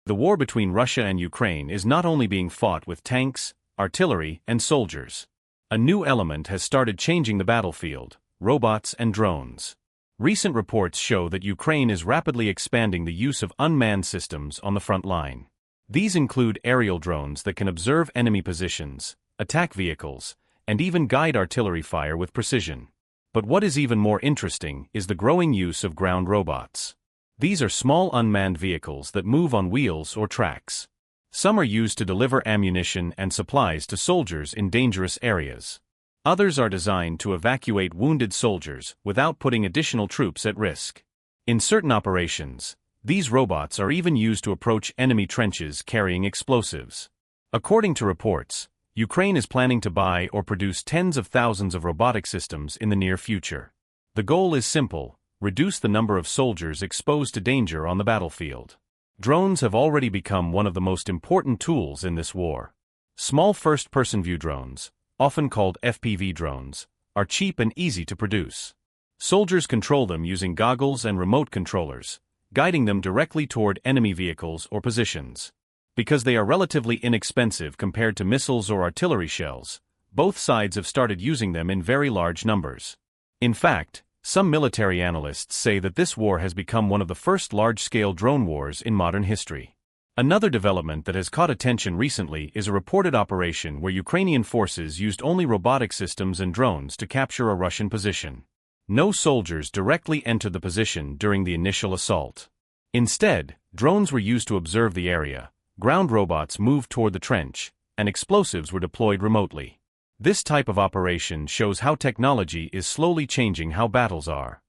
The war between Russia and Ukraine is not only being fought with tanks, artillery, and soldiers. A new element has started changing the battlefield: robots and drones. Recent reports show that Ukraine is rapidly expanding the use of unmanned systems on the front line. These include aerial drones that can observe enemy positions, attack vehicles, and even guide artillery fire with precision. But what is even more interesting is the growing use of ground robots. These are small unmanned vehicles that move on wheels or tracks. Some are used to deliver ammunition and supplies to soldiers in dangerous areas. Others are designed to evacuate wounded soldiers without putting additional troops at risk. In certain operations, these robots are even used to approach enemy trenches carrying explosives. According to reports, Ukraine is planning to buy or produce tens of thousands of robotic systems in the near future. The goal is simple: reduce the number of soldiers exposed to danger on the battlefield. Drones have already become one of the most important tools in this war. Small first-person view drones, often called FPV drones, are cheap and easy to produce. Soldiers control them using goggles and remote controllers, guiding them directly toward enemy vehicles or positions. Because they are relatively inexpensive compared to missiles or artillery shells, both sides have started using them in very large numbers. In fact, some military analysts say that this war has become one of the first large-scale drone wars in modern history. Another development that has caught attention recently is a reported operation where Ukrainian forces used only robotic systems and drones to capture a Russian position. No soldiers directly entered the position during the initial assault. Instead, drones were used to observe the area, ground robots moved toward the trench, and explosives were deployed remotely. This type of operation shows how technology is slowly changing how battles are.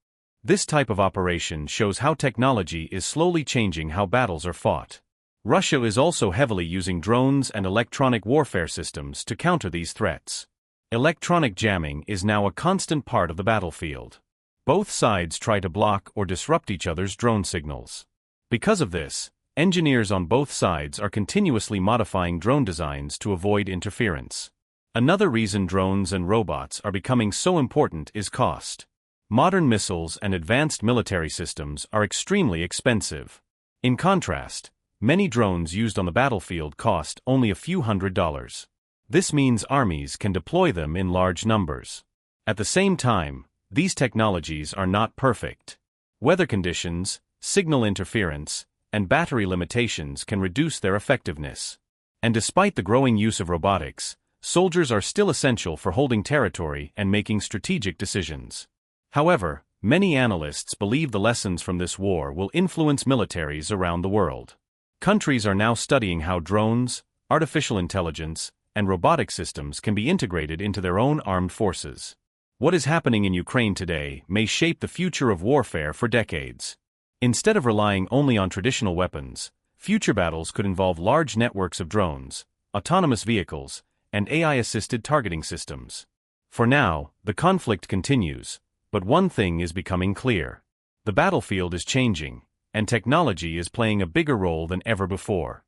Russia is also heavily using drones and electronic warfare systems to counter these threats. Electronic jamming is now a constant part of the battlefield. Both sides try to block or disrupt each other's drone signals. Because of this, engineers on both sides are continuously modifying drone designs to avoid interference. Another reason drones and robots are becoming so important is cost. Modern missiles and advanced military systems are extremely expensive. In contrast, many drones used on the battlefield cost only a few $100s. This means armies can deploy them in large numbers. At the same time, these technologies are not perfect. Weather conditions, signal interference, and battery limitations can reduce their effectiveness. And despite the growing use of robotics, soldiers are still essential for holding territory and making strategic decisions. However, many analysts believe the lessons from this war will influence militaries around the world. Countries are now studying how drones, artificial intelligence, and robotic systems can be integrated into their own armed forces. What is happening in Ukraine today may shape the future of warfare for decades. Instead of relying only on traditional weapons, future battles could involve large networks of drones, autonomous vehicles, and AI-assisted targeting systems. For now, the conflict continues, but one thing is becoming clear. The battlefield is changing, and technology is playing a bigger role than ever before.